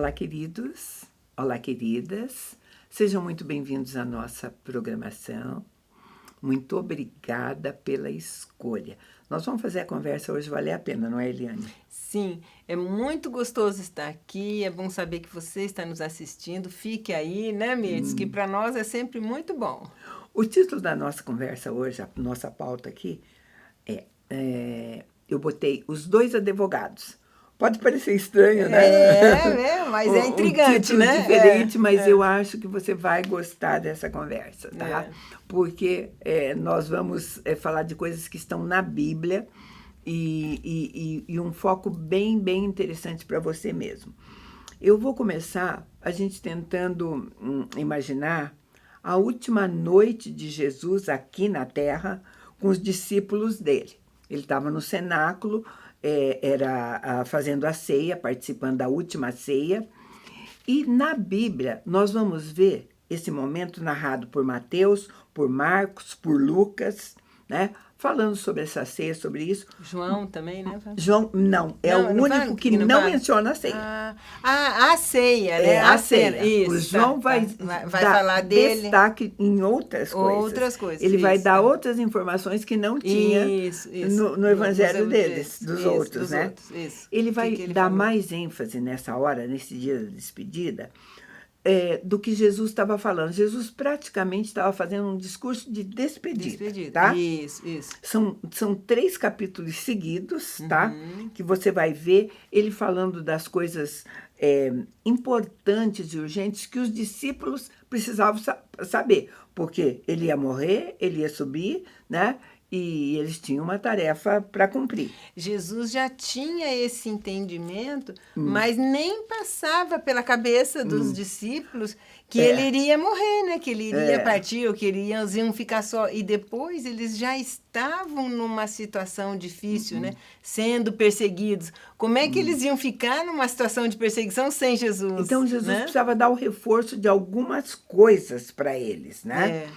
Olá, queridos. Olá, queridas. Sejam muito bem-vindos à nossa programação. Muito obrigada pela escolha. Nós vamos fazer a conversa hoje valer a pena, não é, Eliane? Sim, é muito gostoso estar aqui, é bom saber que você está nos assistindo. Fique aí, né, Mirtz? Que para nós é sempre muito bom. O título da nossa conversa hoje, a nossa pauta aqui, eu botei Os Dois Advogados. Pode parecer estranho, né? Mas é intrigante, um título né? diferente, mas eu acho que você vai gostar dessa conversa, tá? Porque nós vamos falar de coisas que estão na Bíblia e um foco bem, bem interessante para você mesmo. Eu vou começar a gente tentando imaginar a última noite de Jesus aqui na Terra com os discípulos dele. Ele estava no cenáculo, fazendo a ceia, participando da última ceia. E na Bíblia nós vamos ver esse momento narrado por Mateus, por Marcos, por Lucas, né? Falando sobre essa ceia, sobre isso. João também, né? João, não, o único que não menciona a ceia. A ceia, né? A ceia. Isso, o João vai falar dele. Destaque em outras coisas. Outras coisas. Ele vai dar outras informações que não tinha no evangelho deles, dos outros, né? Ele vai dar mais ênfase nessa hora, nesse dia da despedida, do que Jesus estava falando. Jesus praticamente estava fazendo um discurso de despedida. Tá? Isso. São 3 capítulos seguidos, tá? Que você vai ver ele falando das coisas importantes e urgentes que os discípulos precisavam saber. Porque ele ia morrer, ele ia subir, né? E eles tinham uma tarefa para cumprir. Jesus já tinha esse entendimento, mas nem passava pela cabeça dos discípulos que ele iria morrer, né? Que ele iria partir, ou que eles iam ficar só. E depois eles já estavam numa situação difícil, né? Sendo perseguidos. Como é que eles iam ficar numa situação de perseguição sem Jesus? Então Jesus precisava dar o reforço de algumas coisas para eles, né?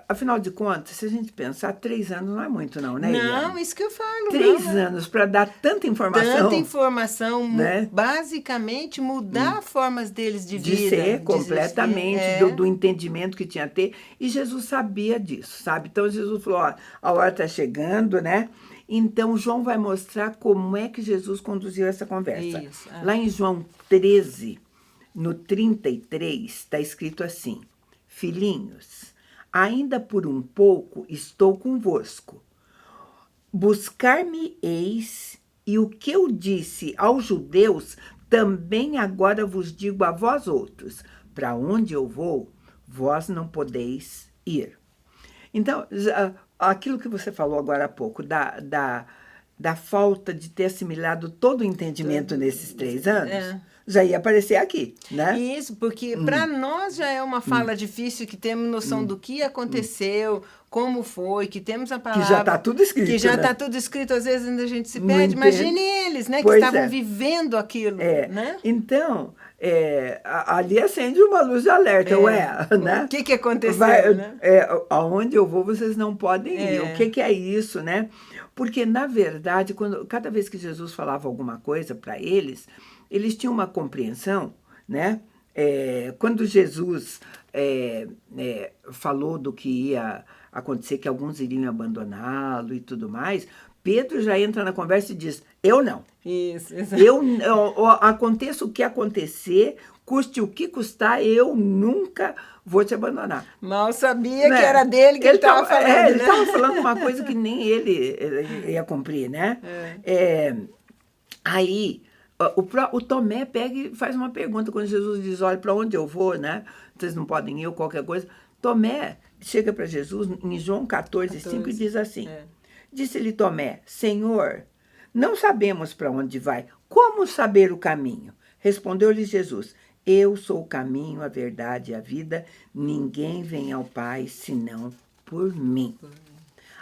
Afinal de contas, se a gente pensar, 3 anos não é muito não, né, Eliane? Não, isso que eu falo. 3 anos para dar tanta informação. Tanta informação, né? Basicamente mudar formas deles de vida. De ser, completamente, do entendimento que tinha a ter. E Jesus sabia disso, sabe? Então Jesus falou, ó, a hora está chegando, né? Então João vai mostrar como é que Jesus conduziu essa conversa. Isso, Lá em João 13, no 33, está escrito assim: Filhinhos, ainda por um pouco estou convosco. Buscar-me-eis, e o que eu disse aos judeus, também agora vos digo a vós outros. Para onde eu vou, vós não podeis ir. Então, aquilo que você falou agora há pouco, da falta de ter assimilado todo o entendimento nesses 3 anos, já ia aparecer aqui, né? Isso, porque para nós já é uma fala difícil, que temos noção do que aconteceu, como foi, que temos a palavra... Que já está tudo escrito, Que já está tudo escrito, às vezes ainda a gente se perde. Imagine eles, né? Que estavam vivendo aquilo, né? Então, ali acende uma luz de alerta, né? O que aconteceu, né? Aonde eu vou, vocês não podem ir. O que é isso, né? Porque, na verdade, cada vez que Jesus falava alguma coisa para eles, eles tinham uma compreensão, né? Quando Jesus falou do que ia acontecer, que alguns iriam abandoná-lo e tudo mais, Pedro já entra na conversa e diz, eu não. Isso. Aconteça o que acontecer, custe o que custar, eu nunca vou te abandonar. Mal sabia que era dele que ele estava falando. Ele estava falando uma coisa que nem ele ia cumprir, né? Aí, o Tomé pega e faz uma pergunta quando Jesus diz, olha, para onde eu vou, né? Vocês não podem ir ou qualquer coisa. Tomé chega para Jesus em João 14:5 e diz assim, disse-lhe Tomé, Senhor, não sabemos para onde vai, como saber o caminho? Respondeu-lhe Jesus, eu sou o caminho, a verdade e a vida, ninguém vem ao Pai senão por mim.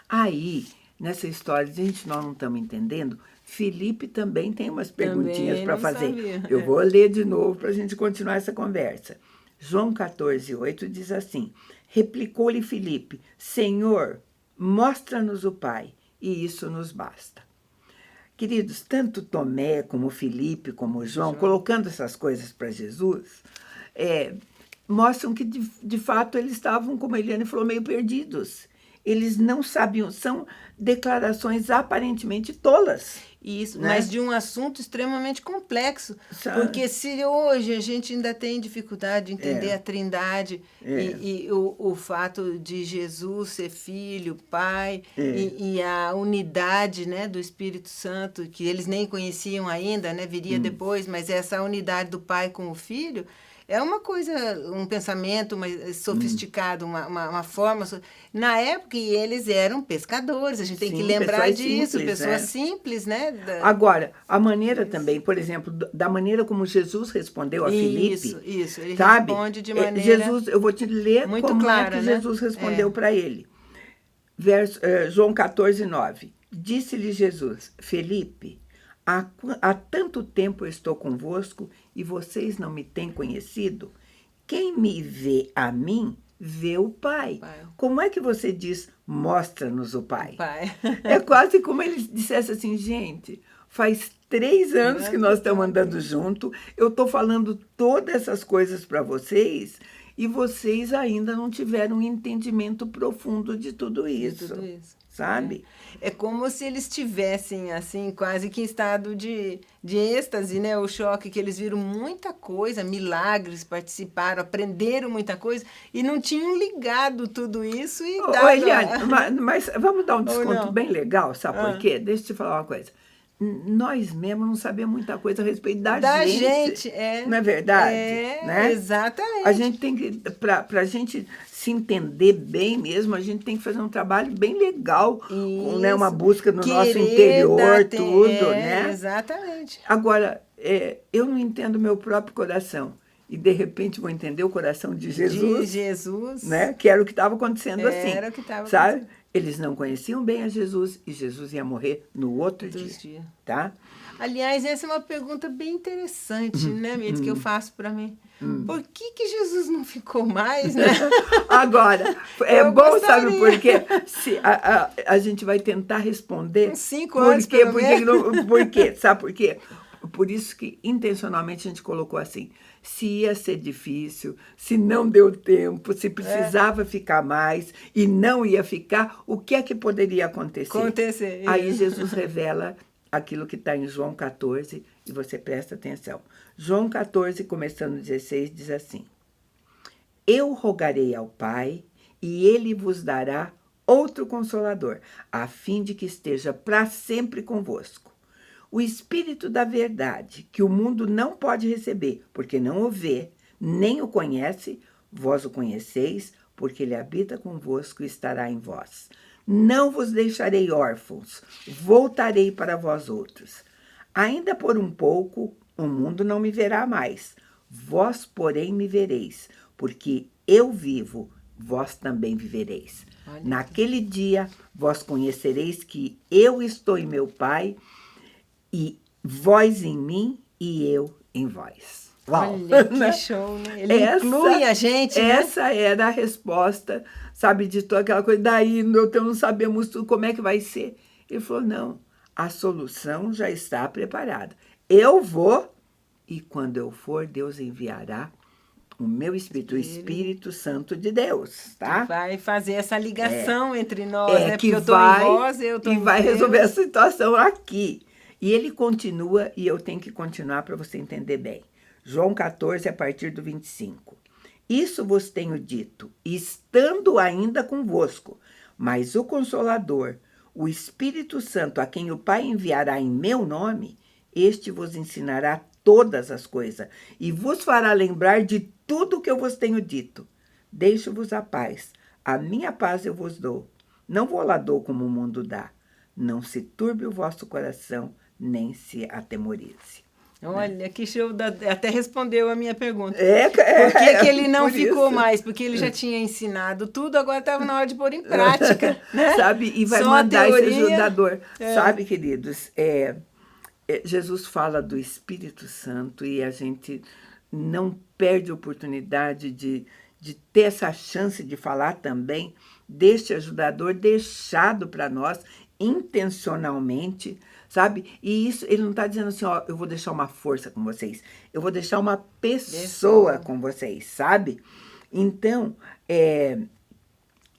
Aí, nessa história, gente, nós não estamos entendendo, Felipe também tem umas perguntinhas para fazer. Sabia. Eu vou ler de novo para a gente continuar essa conversa. João 14:8 diz assim, replicou-lhe Felipe, Senhor, mostra-nos o Pai, e isso nos basta. Queridos, tanto Tomé como Felipe, como João, colocando essas coisas para Jesus, mostram que, de fato, eles estavam, como a Eliane falou, meio perdidos. Eles não sabiam, são declarações aparentemente tolas. Isso, né? Mas de um assunto extremamente complexo. Porque se hoje a gente ainda tem dificuldade de entender a Trindade e o fato de Jesus ser Filho, Pai, e a unidade, né, do Espírito Santo, que eles nem conheciam ainda, né, viria depois, mas essa unidade do Pai com o Filho... É uma coisa, um pensamento mais sofisticado, uma forma... Na época, eles eram pescadores, a gente tem que lembrar disso, pessoas simples, né? Agora, a maneira também, por exemplo, da maneira como Jesus respondeu a Filipe... Isso, ele sabe? responde de maneira Jesus, eu vou te ler muito como clara, é que Jesus respondeu para ele. João 14, 9. Disse-lhe Jesus, Felipe, há tanto tempo eu estou convosco e vocês não me têm conhecido? Quem me vê a mim, vê o Pai. Como é que você diz, mostra-nos o Pai? É quase como ele dissesse assim, gente, faz 3 anos que nós estamos andando junto, eu estou falando todas essas coisas para vocês e vocês ainda não tiveram um entendimento profundo de tudo isso. Sabe? É como se eles estivessem, assim, quase que em estado de êxtase, né? O choque, que eles viram muita coisa, milagres, participaram, aprenderam muita coisa e não tinham ligado tudo isso e dava... Eliane, mas vamos dar um desconto bem legal, sabe por quê? Deixa eu te falar uma coisa. Nós mesmos não sabemos muita coisa a respeito da gente. Não é verdade? Né? Exatamente. A gente tem que, para a gente se entender bem mesmo, a gente tem que fazer um trabalho bem legal, né? Uma busca no nosso interior, tudo, né? Exatamente. Agora, eu não entendo o meu próprio coração. E, de repente, vou entender o coração de Jesus. De Jesus. Né? Que era o que estava acontecendo assim. Era o que estava acontecendo. Eles não conheciam bem a Jesus e Jesus ia morrer no outro dia. Tá? Aliás, essa é uma pergunta bem interessante, né, Mirtz, que eu faço para mim. Por que Jesus não ficou mais, né? Agora, bom, gostaria. Sabe por quê? A gente vai tentar responder. 5 anos, por quê? Sabe por quê? Por isso que, intencionalmente, a gente colocou assim. Se ia ser difícil, se não deu tempo, se precisava ficar mais e não ia ficar, o que é que poderia acontecer? Aí Jesus revela aquilo que está em João 14, e você presta atenção. João 14, começando 16, diz assim: Eu rogarei ao Pai, e ele vos dará outro Consolador, a fim de que esteja para sempre convosco. O Espírito da verdade, que o mundo não pode receber, porque não o vê, nem o conhece, vós o conheceis, porque ele habita convosco e estará em vós. Não vos deixarei órfãos, voltarei para vós outros. Ainda por um pouco, o mundo não me verá mais. Vós, porém, me vereis, porque eu vivo, vós também vivereis. Naquele dia, vós conhecereis que eu estou em meu Pai, e vós em mim e eu em vós. Uau! Olha, que show, né? Ele inclui a gente, né? Essa era a resposta, sabe, de toda aquela coisa. Daí, não sabemos tudo, como é que vai ser. Ele falou, não, a solução já está preparada. Eu vou, e quando eu for, Deus enviará o meu Espírito, o Espírito Santo de Deus, tá? Que vai fazer essa ligação entre nós, né? Que porque eu estou em vós, eu estou em Deus. E vai resolver a situação aqui. E ele continua, e eu tenho que continuar para você entender bem. João 14, a partir do 25. Isso vos tenho dito, estando ainda convosco, mas o Consolador, o Espírito Santo, a quem o Pai enviará em meu nome, este vos ensinará todas as coisas e vos fará lembrar de tudo o que eu vos tenho dito. Deixo-vos a paz, a minha paz eu vos dou. Não vou lá dou como o mundo dá. Não se turbe o vosso coração, nem se atemorize. Olha, que show, até respondeu a minha pergunta. Por que ele não ficou mais? Porque ele já tinha ensinado tudo, agora estava na hora de pôr em prática. Né? Sabe? E vai mandar esse ajudador. Sabe, queridos, Jesus fala do Espírito Santo e a gente não perde a oportunidade de ter essa chance de falar também deste ajudador deixado para nós intencionalmente, sabe? E isso, ele não está dizendo assim, ó, eu vou deixar uma força com vocês. Eu vou deixar uma pessoa com vocês, sabe? Então,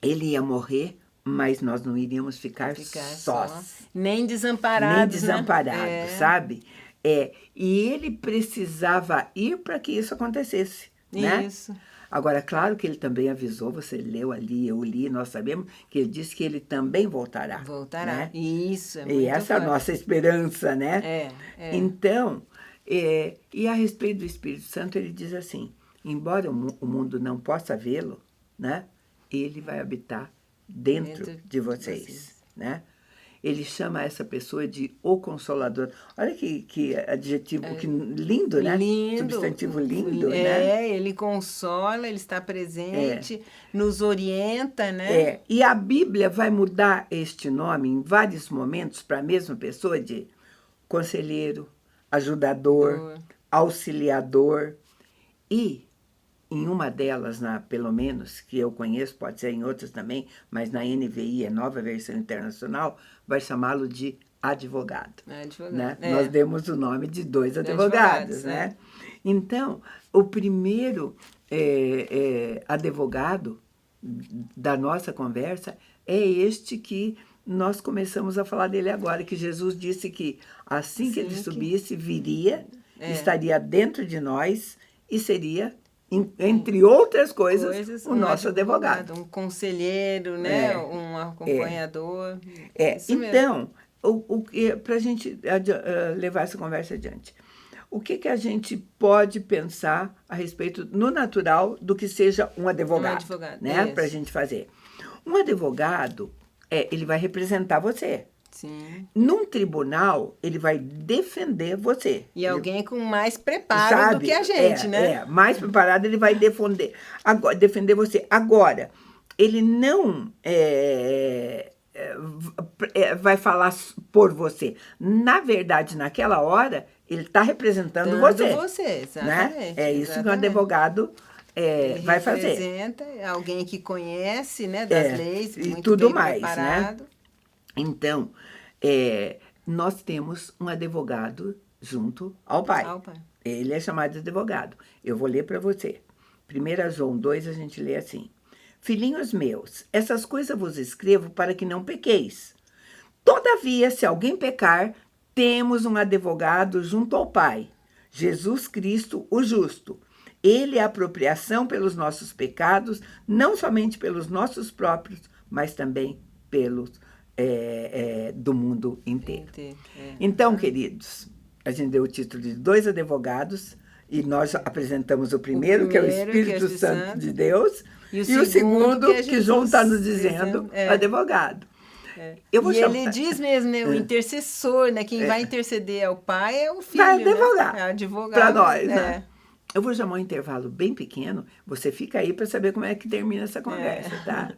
ele ia morrer, mas nós não iríamos ficar sós. Nem desamparados, né? Sabe? E ele precisava ir para que isso acontecesse, né? Isso. Agora, claro que ele também avisou, você leu ali, eu li, nós sabemos que ele disse que ele também voltará. Voltará, né? Isso, é muito E essa é a nossa esperança, né? Então, e a respeito do Espírito Santo, ele diz assim, embora o mundo não possa vê-lo, né? Ele vai habitar dentro de vocês, né? Ele chama essa pessoa de o Consolador. Olha que adjetivo que lindo, né? Lindo. Substantivo lindo, né? Ele consola, ele está presente, nos orienta, né? E a Bíblia vai mudar este nome em vários momentos para a mesma pessoa de conselheiro, ajudador, auxiliador. E em uma delas, pelo menos, que eu conheço, pode ser em outras também, mas na NVI, Nova Versão Internacional, vai chamá-lo de advogado. Né? Nós demos o nome de 2 advogados, né? Então, o primeiro advogado da nossa conversa é este que nós começamos a falar dele agora, que Jesus disse que assim que ele subisse, viria, estaria dentro de nós e seria, entre outras coisas, o nosso advogado. Um conselheiro, né? Um acompanhador. Então, para a gente levar essa conversa adiante, o que a gente pode pensar a respeito, no natural, do que seja um advogado, né? Para a gente fazer. Um advogado, ele vai representar você. Sim. Num tribunal, ele vai defender você. E alguém com mais preparo do que a gente, né? Mais preparado, ele vai defender você. Agora, ele não vai falar por você. Na verdade, naquela hora, ele está representando você. Exatamente. Né? É isso que um advogado vai fazer. Ele representa alguém que conhece, né, das leis, e muito tudo bem mais, preparado. Né? Então, nós temos um advogado junto ao Pai. Ele é chamado de advogado. Eu vou ler para você. 1 João 2, a gente lê assim. Filhinhos meus, essas coisas vos escrevo para que não pequeis. Todavia, se alguém pecar, temos um advogado junto ao Pai, Jesus Cristo, o justo. Ele é a apropriação pelos nossos pecados, não somente pelos nossos próprios, mas também pelos do mundo inteiro. Então, queridos, a gente deu o título de 2 advogados e nós apresentamos o primeiro, que é o Espírito Santo de Deus, e o segundo, que João está nos dizendo, advogado. Ele diz mesmo, né, o intercessor, né, quem vai interceder ao Pai é o Filho, vai advogar, né? Advogado para nós. Né? Eu vou chamar um intervalo bem pequeno, você fica aí para saber como é que termina essa conversa, tá?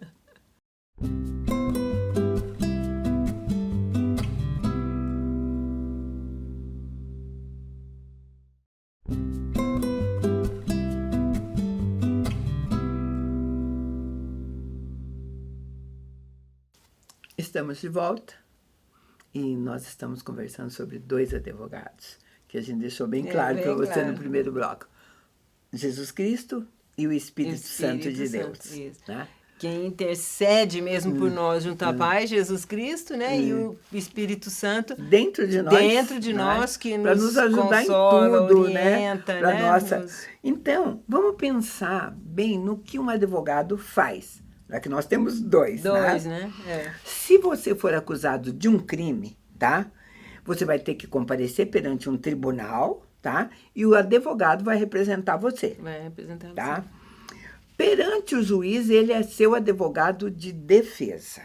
Estamos de volta e nós estamos conversando sobre 2 advogados, que a gente deixou bem claro para você no primeiro bloco. Jesus Cristo e o Espírito Santo de Deus. Né? Quem intercede mesmo por nós junto ao Pai, Jesus Cristo, né? E o Espírito Santo dentro de nós, que nos ajudar consola, em tudo, orienta, né? Nossa. Então, vamos pensar bem no que um advogado faz. Já que nós temos 2, né? Se você for acusado de um crime, tá? Você vai ter que comparecer perante um tribunal, tá? E o advogado vai representar você. Vai representar tá? Perante o juiz, ele é seu advogado de defesa,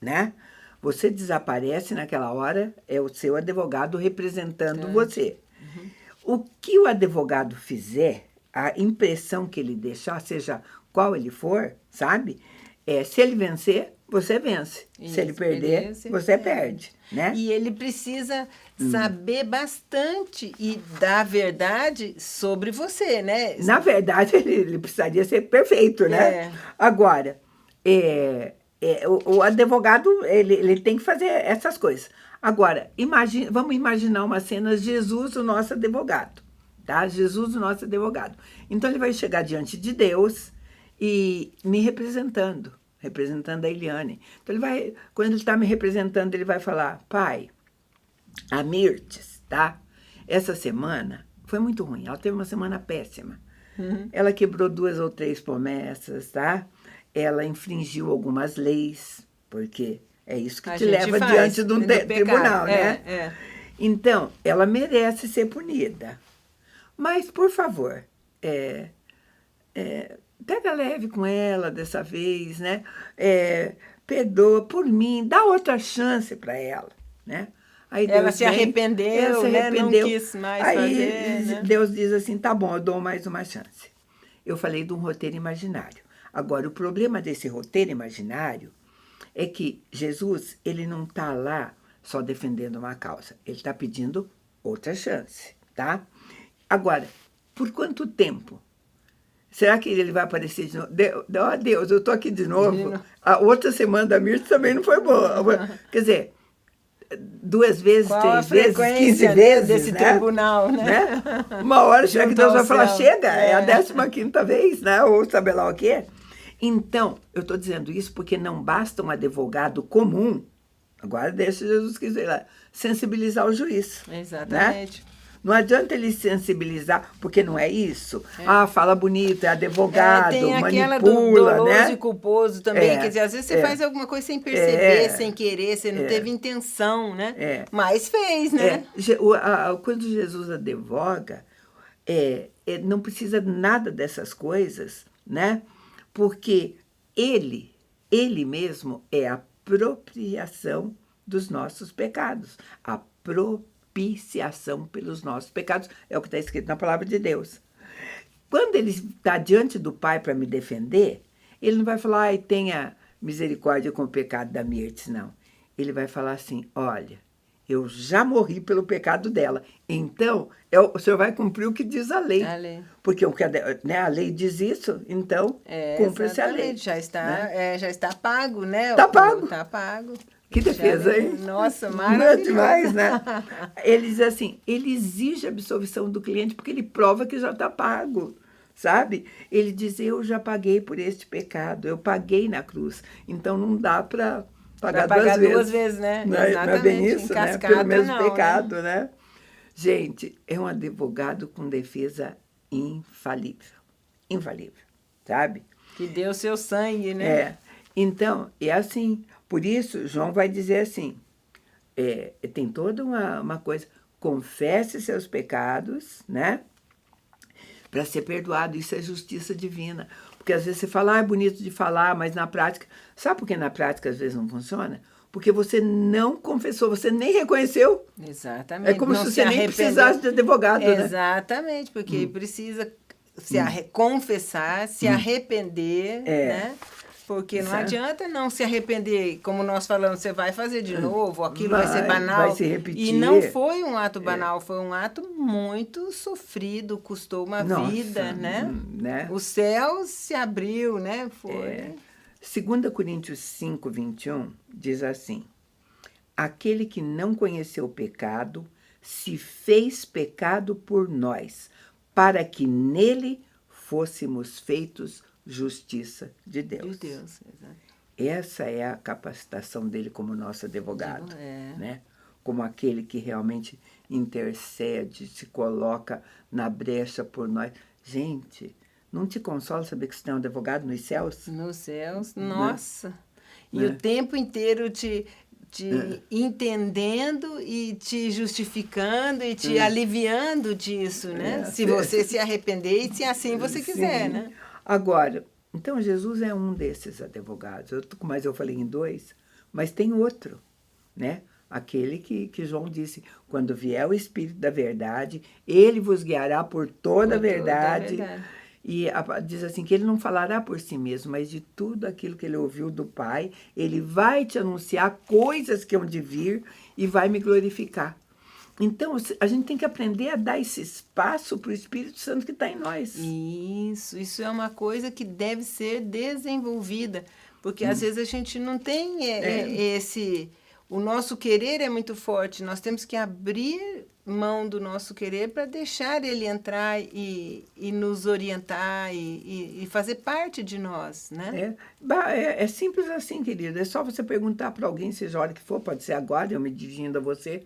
né? Você desaparece naquela hora, é o seu advogado representando você. O que o advogado fizer, a impressão que ele deixar, seja qual ele for, sabe? Se ele vencer, você vence. Isso, se ele perder, você perde. Né? E ele precisa saber bastante e dar verdade sobre você, né? Na verdade, ele precisaria ser perfeito, né? Agora, O advogado, ele tem que fazer essas coisas. Agora, vamos imaginar uma cena, Jesus, o nosso advogado. Tá? Jesus, o nosso advogado. Então, ele vai chegar diante de Deus e me representando a Eliane. Então, quando ele está me representando, ele vai falar, pai, a Mirtes, tá? Essa semana foi muito ruim, ela teve uma semana péssima. Ela quebrou 2 ou 3 promessas, tá? Ela infringiu algumas leis, porque é isso que te leva diante de um tribunal, né? Então, ela merece ser punida. Mas, por favor, pega leve com ela dessa vez, né? Perdoa por mim, dá outra chance para ela, né? Aí ela se arrependeu, né? Não quis mais fazer, né? Deus diz assim, tá bom, eu dou mais uma chance. Eu falei de um roteiro imaginário. Agora, o problema desse roteiro imaginário é que Jesus, ele não está lá só defendendo uma causa. Ele está pedindo outra chance, tá? Agora, por quanto tempo? Será que ele vai aparecer de novo? Deus, eu estou aqui de novo. A outra semana da Mirtes também não foi boa. Quer dizer, 2 vezes, qual 3 vezes, 15 vezes, desse tribunal, né? Uma hora, será que Deus vai falar, chega, é a 15ª vez, né? Ou sabe lá o quê? Então, eu estou dizendo isso porque não basta um advogado comum, agora deixa Jesus quiser lá, sensibilizar o juiz. Exatamente. Né? Não adianta ele sensibilizar, porque não é isso. Fala bonito, é advogado, tem aquela manipula, do doloso, né? E culposo também, quer dizer, às vezes você faz alguma coisa sem perceber, sem querer, você não teve intenção, né? Mas fez, né? Quando Jesus advoga, não precisa nada dessas coisas, né? Porque ele mesmo é a propiciação dos nossos pecados. A propiciação pelos nossos pecados é o que está escrito na palavra de Deus. Quando ele está diante do Pai para me defender, ele não vai falar, tenha misericórdia com o pecado da Mirtes, não. Ele vai falar assim, olha, eu já morri pelo pecado dela. Então, o senhor vai cumprir o que diz a lei. Porque a lei diz isso, então cumpre-se a lei. Já está pago, né? Está pago. Está pago. Que defesa, hein? Nossa, maravilhoso. Não é demais, né? Ele diz assim, ele exige a absolvição do cliente porque ele prova que já está pago, sabe? Ele diz, eu já paguei por este pecado, eu paguei na cruz. Então, não dá para pagar duas vezes, né? Não é bem isso, né? Pelo mesmo pecado, né? Gente, é um advogado com defesa infalível. Infalível, sabe? Que deu seu sangue, né? Então, é assim. Por isso, João vai dizer assim, tem toda uma coisa, confesse seus pecados, né? Para ser perdoado, isso é justiça divina. Porque às vezes você fala, é bonito de falar, mas na prática... Sabe por que na prática às vezes não funciona? Porque você não confessou, você nem reconheceu. Exatamente. É como se você nem precisasse de advogado, né? Exatamente, porque precisa confessar, se arrepender, né? Porque não adianta não se arrepender, como nós falamos, você vai fazer de novo, aquilo vai ser banal. Vai se repetir. E não foi um ato banal, foi um ato muito sofrido, custou uma vida, né? O céu se abriu, né? Foi. 2 Coríntios 5, 21, diz assim, aquele que não conheceu o pecado, se fez pecado por nós, para que nele fôssemos feitos justiça de Deus. De Deus, exato. Essa é a capacitação dele como nosso advogado, né? Como aquele que realmente intercede, se coloca na brecha por nós. Gente, não te consola saber que você tem um advogado nos céus? Nos céus, nossa. E o tempo inteiro te entendendo e te justificando e te aliviando disso, né? Se você se arrepender e se assim você quiser, né? Agora, então Jesus é um desses advogados. Mas eu falei em 2, mas tem outro, né? Aquele que João disse, quando vier o Espírito da verdade, ele vos guiará por toda a verdade. E diz assim, que ele não falará por si mesmo, mas de tudo aquilo que ele ouviu do Pai, ele vai te anunciar coisas que hão de vir e vai me glorificar. Então, a gente tem que aprender a dar esse espaço para o Espírito Santo que está em nós. Isso é uma coisa que deve ser desenvolvida, porque às vezes a gente não tem esse... O nosso querer é muito forte, nós temos que abrir mão do nosso querer para deixar ele entrar e nos orientar e fazer parte de nós, né? É simples assim, querida. É só você perguntar para alguém, seja a hora que for, pode ser agora, eu me dirigindo a você,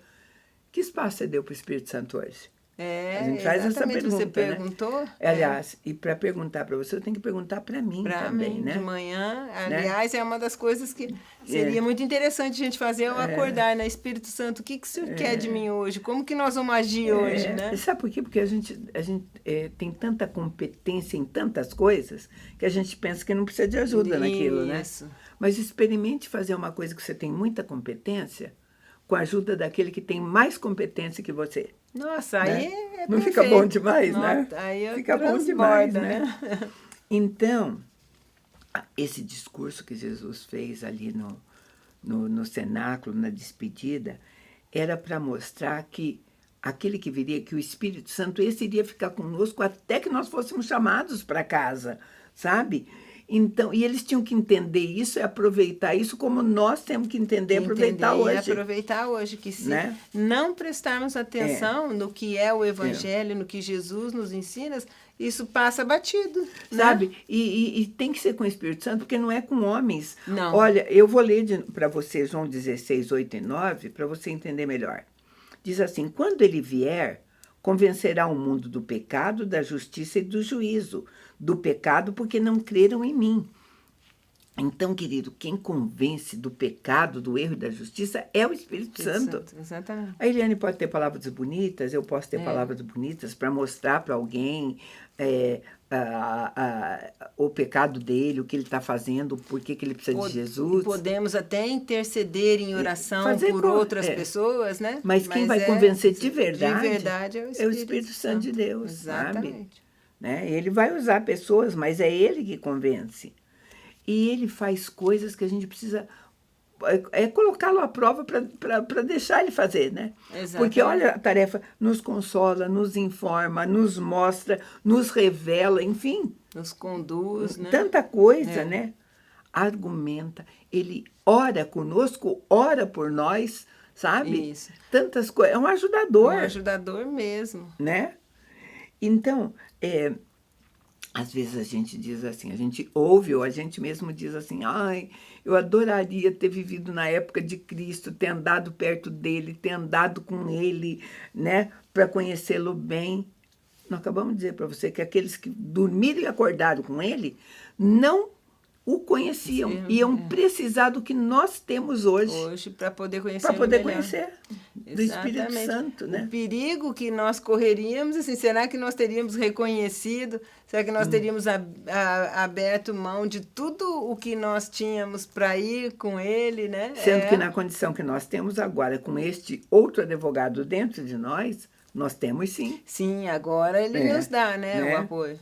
que espaço você deu para o Espírito Santo hoje? A gente faz essa pergunta, você perguntou? Né? Aliás, e para perguntar para você, eu tenho que perguntar para mim também, né? De manhã. Aliás, é uma das coisas que seria muito interessante a gente fazer ao acordar, né? Espírito Santo, o que o Senhor quer de mim hoje? Como que nós vamos agir hoje, né? Sabe por quê? Porque a gente tem tanta competência em tantas coisas que a gente pensa que não precisa de ajuda naquilo, né? Mas experimente fazer uma coisa que você tem muita competência com a ajuda daquele que tem mais competência que você. Nossa, né? Aí é não perfeito. Fica bom demais, né? Aí fica bom demais, né? Então, esse discurso que Jesus fez ali no cenáculo, na despedida, era para mostrar que aquele que viria, que o Espírito Santo, esse iria ficar conosco até que nós fôssemos chamados para casa, sabe? Então, e eles tinham que entender isso e aproveitar isso como nós temos que entender e aproveitar hoje. Aproveitar hoje, que se não prestarmos atenção no que é o Evangelho, no que Jesus nos ensina, isso passa batido. Sabe? Né? E tem que ser com o Espírito Santo, porque não é com homens. Não. Olha, eu vou ler para você João 16, 8 e 9, para você entender melhor. Diz assim, quando ele vier, convencerá o mundo do pecado, da justiça e do juízo. Do pecado porque não creram em mim. Então, querido, quem convence do pecado, do erro e da justiça é o Espírito Santo. Exatamente. A Eliane pode ter palavras bonitas, eu posso ter palavras bonitas para mostrar para alguém o pecado dele, o que ele está fazendo, por que ele precisa de Jesus. Podemos até interceder em oração por outras pessoas, né? Mas quem vai convencer de verdade é o Espírito Santo de Deus. Exatamente. Sabe? Né? Ele vai usar pessoas, mas é ele que convence. E ele faz coisas que a gente precisa colocá-lo à prova para deixar ele fazer, né? Exatamente. Porque, olha, a tarefa nos consola, nos informa, nos mostra, nos revela, enfim. Nos conduz, né? Tanta coisa, né? Argumenta. Ele ora conosco, ora por nós, sabe? Isso. Tantas coisas. É um ajudador. Um ajudador mesmo. Né? Então, às vezes a gente diz assim, a gente ouve ou a gente mesmo diz assim, ai, eu adoraria ter vivido na época de Cristo, ter andado perto dele, ter andado com ele, né, para conhecê-lo bem. Nós acabamos de dizer para você que aqueles que dormiram e acordaram com ele não o conheciam, iam precisar do que nós temos hoje para poder conhecer do Espírito Santo, né? O perigo que nós correríamos, assim, será que nós teríamos reconhecido? Será que nós teríamos aberto mão de tudo o que nós tínhamos para ir com ele, né? Sendo que na condição que nós temos agora, com este outro advogado dentro de nós temos sim. Sim, agora ele nos dá, né? O apoio.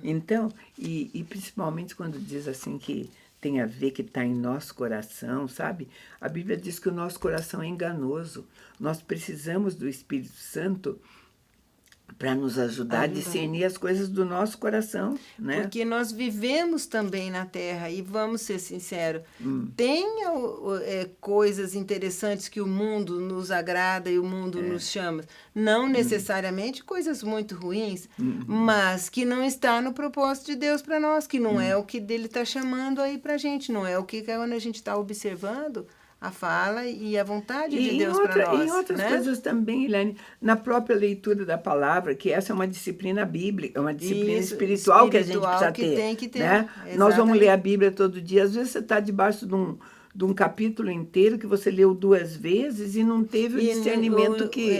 Então, e principalmente quando diz assim que tem a ver que está em nosso coração, sabe? A Bíblia diz que o nosso coração é enganoso. Nós precisamos do Espírito Santo para nos ajudar a discernir as coisas do nosso coração, né? Porque nós vivemos também na Terra, e vamos ser sinceros, tem coisas interessantes que o mundo nos agrada e o mundo nos chama. Não necessariamente coisas muito ruins, mas que não está no propósito de Deus para nós, que não é o que dele está chamando aí para a gente, não é o que quando a gente está observando a fala e a vontade de Deus para nós. E outras coisas também, Eliane, na própria leitura da palavra, que essa é uma disciplina bíblica, é uma disciplina espiritual que a gente precisa ter. Tem que ter. Né? Nós vamos ler a Bíblia todo dia. Às vezes você está debaixo de um capítulo inteiro que você leu 2 vezes e não teve o discernimento que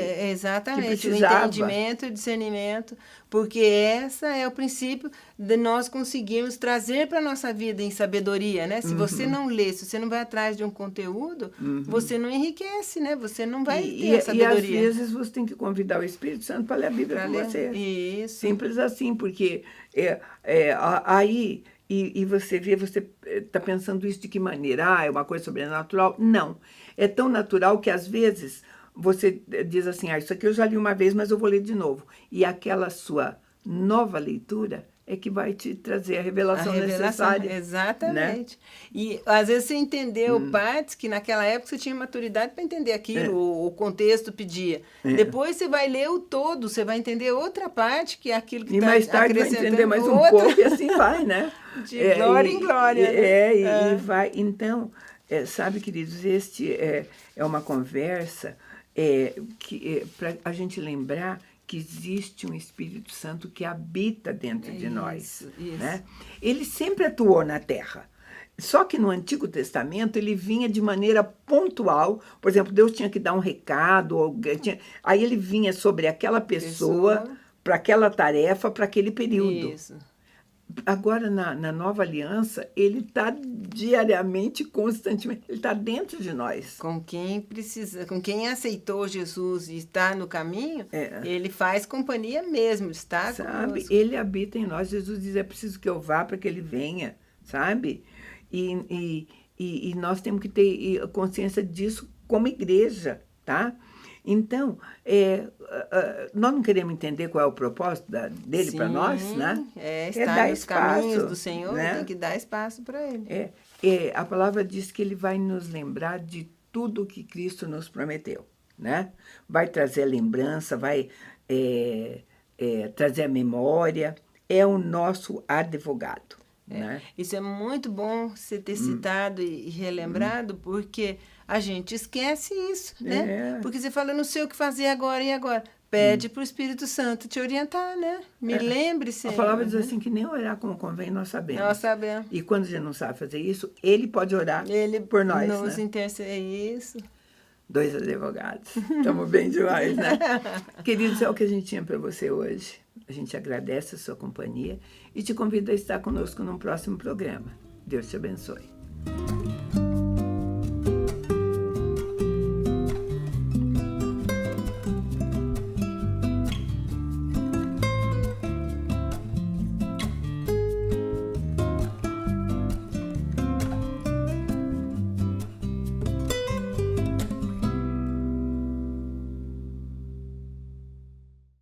precisava. O entendimento e o discernimento, porque esse é o princípio de nós conseguirmos trazer para a nossa vida em sabedoria, né? Se você não lê, se você não vai atrás de um conteúdo, você não enriquece, né? Você não vai ter a sabedoria. E às vezes você tem que convidar o Espírito Santo para ler a Bíblia com você. Isso. Simples assim, porque aí... E você vê, você está pensando isso de que maneira? É uma coisa sobrenatural? Não. É tão natural que, às vezes, você diz assim, isso aqui eu já li uma vez, mas eu vou ler de novo. E aquela sua nova leitura é que vai te trazer a revelação necessária. Exatamente. Né? E às vezes você entendeu partes que naquela época você tinha maturidade para entender aquilo, o contexto pedia. Depois você vai ler o todo, você vai entender outra parte que é aquilo que está acrescentando. E mais tarde vai entender mais um pouco e assim vai, né? De glória em glória. E vai. Então, sabe, queridos, este é uma conversa para a gente lembrar que existe um Espírito Santo que habita dentro de nós. Né? Ele sempre atuou na Terra. Só que no Antigo Testamento ele vinha de maneira pontual. Por exemplo, Deus tinha que dar um recado, aí ele vinha sobre aquela pessoa. Para aquela tarefa, para aquele período. Isso. Agora, na nova aliança, ele está diariamente, constantemente, ele está dentro de nós. Com quem precisa, com quem aceitou Jesus e está no caminho, ele faz companhia mesmo, está conosco. Ele habita em nós. Jesus diz, é preciso que eu vá para que ele venha, sabe? E nós temos que ter consciência disso como igreja, tá? Então, nós não queremos entender qual é o propósito dele para nós, né? Estar nos caminhos do Senhor, né? Tem que dar espaço para ele. A palavra diz que ele vai nos lembrar de tudo que Cristo nos prometeu, né? Vai trazer a lembrança, vai trazer a memória, é o nosso advogado. Né? Isso é muito bom você ter citado e relembrado, porque a gente esquece isso, né? Porque você fala, não sei o que fazer agora e agora. Pede para o Espírito Santo te orientar, né? Me lembre sempre. A palavra diz assim que nem orar como convém, nós sabemos. Nós sabemos. E quando a gente não sabe fazer isso, ele pode orar por nós. Nos intercede isso. 2 advogados. Estamos bem demais, né? Queridos, é o que a gente tinha para você hoje. A gente agradece a sua companhia e te convida a estar conosco num próximo programa. Deus te abençoe.